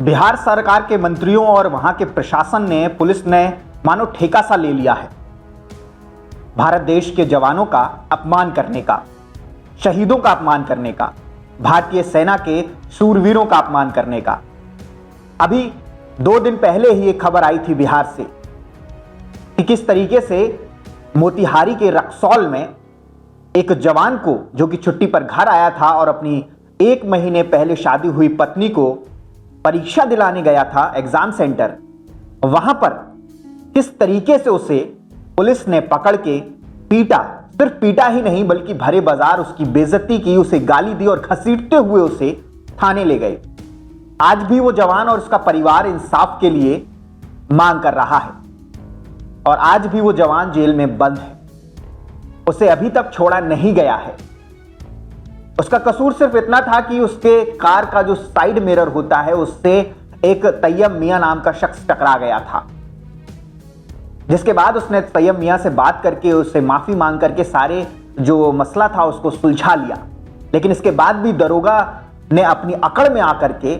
बिहार सरकार के मंत्रियों और वहां के प्रशासन ने, पुलिस ने मानो ठेका सा ले लिया है भारत देश के जवानों का अपमान करने का, शहीदों का अपमान करने का, भारतीय सेना के शूरवीरों का अपमान करने का। अभी 2 दिन पहले ही एक खबर आई थी बिहार से कि किस तरीके से मोतिहारी के रक्सौल में एक जवान को, जो कि छुट्टी पर घर आया था और अपनी 1 महीने पहले शादी हुई पत्नी को परीक्षा दिलाने गया था एग्जाम सेंटर, वहां पर किस तरीके से उसे पुलिस ने पकड़ के पीटा। सिर्फ पीटा ही नहीं बल्कि भरे बाजार उसकी बेइज्जती की, उसे गाली दी और घसीटते हुए उसे थाने ले गए। आज भी वो जवान और उसका परिवार इंसाफ के लिए मांग कर रहा है और आज भी वो जवान जेल में बंद है। उसे अभी तक छोड़ा नहीं गया है। उसका कसूर सिर्फ इतना था कि उसके कार का जो साइड मिरर होता है उससे एक तैयब मियां नाम का शख्स टकरा गया था, जिसके बाद उसने तैयब मियां से बात करके उससे माफी मांग करके सारे जो मसला था उसको सुलझा लिया। लेकिन इसके बाद भी दरोगा ने अपनी अकड़ में आकर के,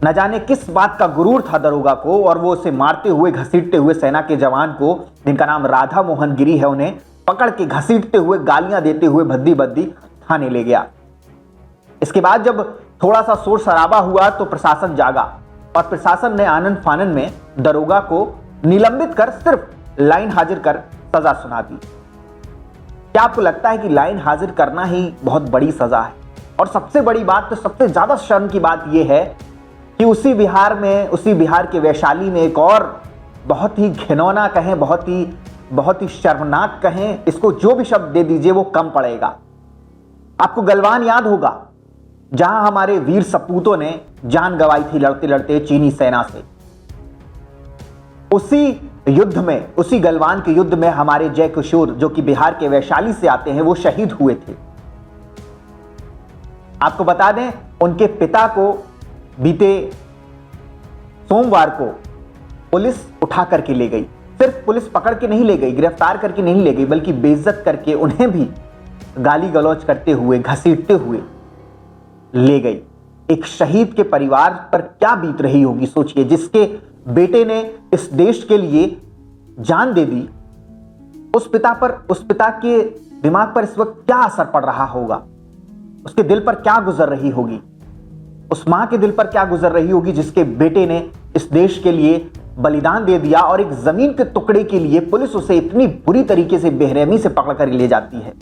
न जाने किस बात का गुरूर था दरोगा को, और वो उसे मारते हुए घसीटते हुए सेना के जवान को, जिनका नाम राधा मोहन गिरी है, उन्हें पकड़ के घसीटते हुए गालियां देते हुए भद्दी भद्दी थाने ले गया। इसके बाद जब थोड़ा सा शोर शराबा हुआ तो प्रशासन जागा और प्रशासन ने आनन फानन में दरोगा को निलंबित कर सिर्फ लाइन हाजिर कर सजा सुना दी। क्या आपको लगता है कि लाइन हाजिर करना ही बहुत बड़ी सजा है? और सबसे बड़ी बात, तो सबसे ज्यादा शर्म की बात यह है कि उसी बिहार के वैशाली में एक और बहुत ही घिनौना कहें, बहुत ही शर्मनाक कहें, इसको जो भी शब्द दे दीजिए वो कम पड़ेगा। आपको गलवान याद होगा, जहां हमारे वीर सपूतों ने जान गंवाई थी लड़ते लड़ते चीनी सेना से। उसी गलवान के युद्ध में हमारे जय किशोर, जो कि बिहार के वैशाली से आते हैं, वो शहीद हुए थे। आपको बता दें, उनके पिता को बीते सोमवार को पुलिस उठा करके ले गई। सिर्फ पुलिस पकड़ के नहीं ले गई, गिरफ्तार करके नहीं ले गई, बल्कि बेइज्जत करके उन्हें भी गाली गलौज करते हुए, घसीटते हुए ले गई। एक शहीद के परिवार पर क्या बीत रही होगी सोचिए, जिसके बेटे ने इस देश के लिए जान दे दी। उस पिता के दिमाग पर इस वक्त क्या असर पड़ रहा होगा, उसके दिल पर क्या गुजर रही होगी, उस मां के दिल पर क्या गुजर रही होगी जिसके बेटे ने इस देश के लिए बलिदान दे दिया और एक जमीन के टुकड़े के लिए पुलिस उसे इतनी बुरी तरीके से बेरहमी से पकड़ कर ले जाती है,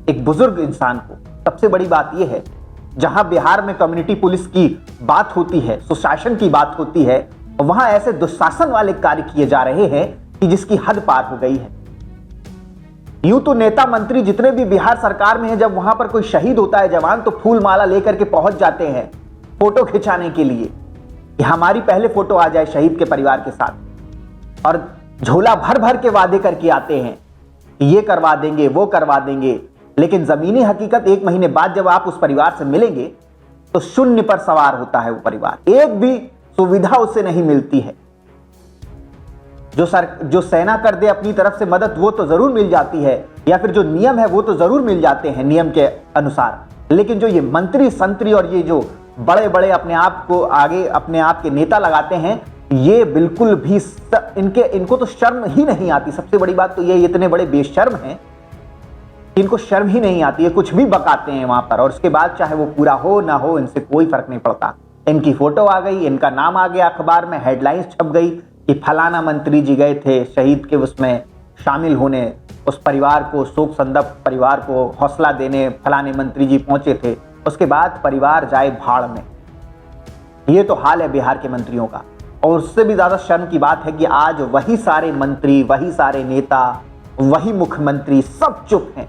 एक बुजुर्ग इंसान को। सबसे बड़ी बात यह है, जहां बिहार में कम्युनिटी पुलिस की बात होती है, सुशासन की बात होती है, वहां ऐसे दुशासन वाले कार्य किए जा रहे हैं कि जिसकी हद पार हो गई है। यूं तो नेता मंत्री जितने भी बिहार सरकार में हैं, जब वहां पर कोई शहीद होता है जवान, तो फूल माला लेकर के पहुंच जाते हैं फोटो खिंचाने के लिए कि हमारी पहले फोटो आ जाए शहीद के परिवार के साथ, और झोला भर भर के वादे करके आते हैं कि ये करवा देंगे, वो करवा देंगे। लेकिन जमीनी हकीकत 1 महीने बाद जब आप उस परिवार से मिलेंगे तो शून्य पर सवार होता है वो परिवार। एक भी सुविधा उसे नहीं मिलती है। जो सेना कर दे अपनी तरफ से मदद, वो तो जरूर मिल जाती है, या फिर जो नियम है वो तो जरूर मिल जाते हैं नियम के अनुसार। लेकिन जो ये मंत्री संतरी और ये जो बड़े बड़े अपने आप को आगे अपने आप के नेता लगाते हैं, ये बिल्कुल भी इनको तो शर्म ही नहीं आती। सबसे बड़ी बात तो ये इतने बड़े बेशर्म हैं, इनको शर्म ही नहीं आती है, कुछ भी बकाते हैं वहां पर, और उसके बाद चाहे वो पूरा हो ना हो, इनसे कोई फर्क नहीं पड़ता। इनकी फोटो आ गई, इनका नाम आ गया अखबार में, हेडलाइंस छप गई कि फलाना मंत्री जी गए थे शहीद के उसमें शामिल होने, उस परिवार को, शोक संतप्त परिवार को हौसला देने फलाने मंत्री जी पहुंचे थे। उसके बाद परिवार जाए भाड़ में। ये तो हाल है बिहार के मंत्रियों का। और उससे भी ज्यादा शर्म की बात है कि आज वही सारे मंत्री, वही सारे नेता, वही मुख्यमंत्री सब चुप हैं।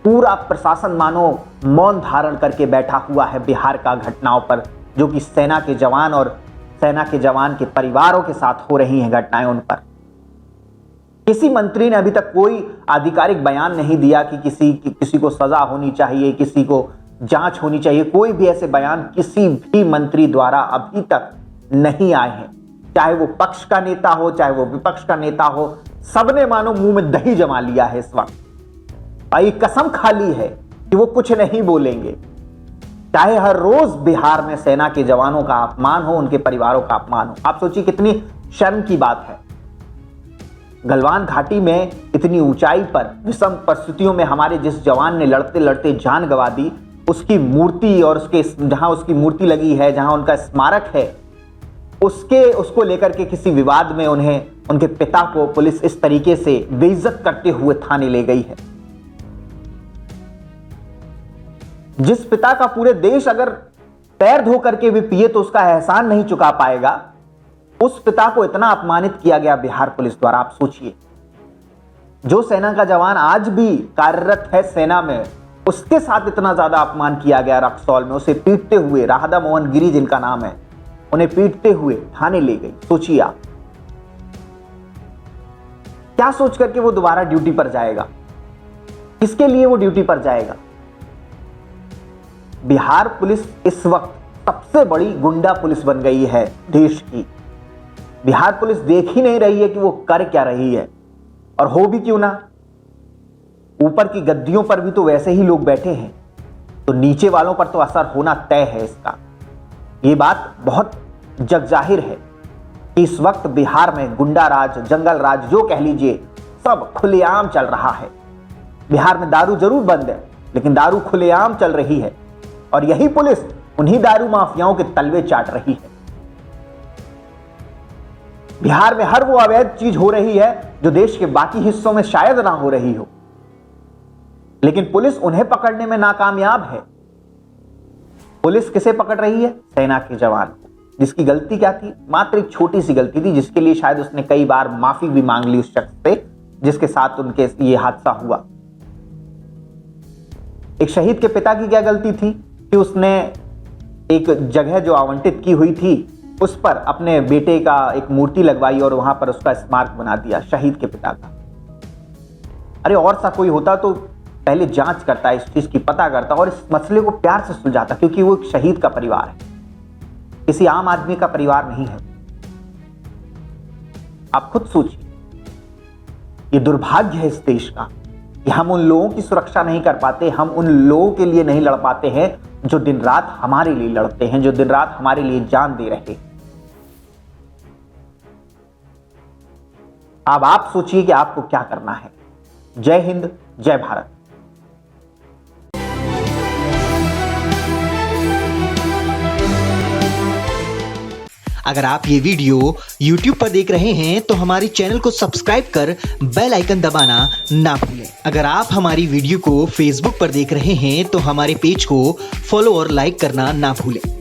पूरा प्रशासन मानो मौन धारण करके बैठा हुआ है बिहार का घटनाओं पर, जो कि सेना के जवान और सेना के जवान के परिवारों के साथ हो रही हैं घटनाएं। उन पर किसी मंत्री ने अभी तक कोई आधिकारिक बयान नहीं दिया कि किसी को सजा होनी चाहिए, किसी को जांच होनी चाहिए। कोई भी ऐसे बयान किसी भी मंत्री द्वारा अभी तक नहीं आए हैं, चाहे वो पक्ष का नेता हो चाहे वो विपक्ष का नेता हो। सबने मानो मुंह में दही जमा लिया है इस वक्त, और ये कसम खा ली है कि वो कुछ नहीं बोलेंगे। चाहे हर रोज बिहार में सेना के जवानों का अपमान हो, उनके परिवारों का अपमान हो। आप सोचिए कितनी शर्म की बात है। गलवान घाटी में इतनी ऊंचाई पर विषम परिस्थितियों में हमारे जिस जवान ने लड़ते लड़ते जान गंवा दी, उसकी मूर्ति और जहां उसकी मूर्ति लगी है, जहां उनका स्मारक है, उसको लेकर के किसी विवाद में उनके पिता को पुलिस इस तरीके से बेइज्जत करते हुए थाने ले गई है। जिस पिता का पूरे देश अगर पैर धो करके भी पिए तो उसका एहसान नहीं चुका पाएगा, उस पिता को इतना अपमानित किया गया बिहार पुलिस द्वारा। आप सोचिए, जो सेना का जवान आज भी कार्यरत है सेना में, उसके साथ इतना ज्यादा अपमान किया गया रक्सौल में। उसे पीटते हुए, राधा मोहन गिरी जिनका नाम है, उन्हें पीटते हुए थाने ले गई। सोचिए आप, क्या सोच करके वो दोबारा ड्यूटी पर जाएगा? किसके लिए वो ड्यूटी पर जाएगा? बिहार पुलिस इस वक्त सबसे बड़ी गुंडा पुलिस बन गई है देश की। बिहार पुलिस देख ही नहीं रही है कि वो कर क्या रही है, और हो भी क्यों ना। ऊपर की गद्दियों पर भी तो वैसे ही लोग बैठे हैं, तो नीचे वालों पर तो असर होना तय है इसका। ये बात बहुत जग जाहिर है कि इस वक्त बिहार में गुंडा राज, जंगल राज, जो कह लीजिए, सब खुलेआम चल रहा है। बिहार में दारू जरूर बंद है, लेकिन दारू खुलेआम चल रही है, और यही पुलिस उन्हीं दारू माफियाओं के तलवे चाट रही है। बिहार में हर वो अवैध चीज हो रही है जो देश के बाकी हिस्सों में शायद ना हो रही हो, लेकिन पुलिस उन्हें पकड़ने में नाकामयाब है। पुलिस किसे पकड़ रही है? सेना के जवान को, जिसकी गलती क्या थी? मात्र एक छोटी सी गलती थी, जिसके लिए शायद उसने कई बार माफी भी मांग ली उस शख्स से जिसके साथ उनके ये हादसा हुआ। एक शहीद के पिता की क्या गलती थी कि उसने एक जगह जो आवंटित की हुई थी उस पर अपने बेटे का एक मूर्ति लगवाई और वहां पर उसका स्मारक बना दिया शहीद के पिता का। अरे और सा कोई होता तो पहले जांच करता, इस चीज की पता करता और इस मसले को प्यार से सुलझाता, क्योंकि वो एक शहीद का परिवार है, किसी आम आदमी का परिवार नहीं है। आप खुद सोचिए, ये दुर्भाग्य है इस देश का कि हम उन लोगों की सुरक्षा नहीं कर पाते, हम उन लोगों के लिए नहीं लड़ पाते हैं जो दिन रात हमारे लिए लड़ते हैं, जो दिन रात हमारे लिए जान दे रहे हैं। अब आप सोचिए कि आपको क्या करना है। जय हिंद, जय भारत। अगर आप ये वीडियो YouTube पर देख रहे हैं तो हमारे चैनल को सब्सक्राइब कर बेल आइकन दबाना ना भूलें। अगर आप हमारी वीडियो को Facebook पर देख रहे हैं तो हमारे पेज को फॉलो और लाइक करना ना भूलें।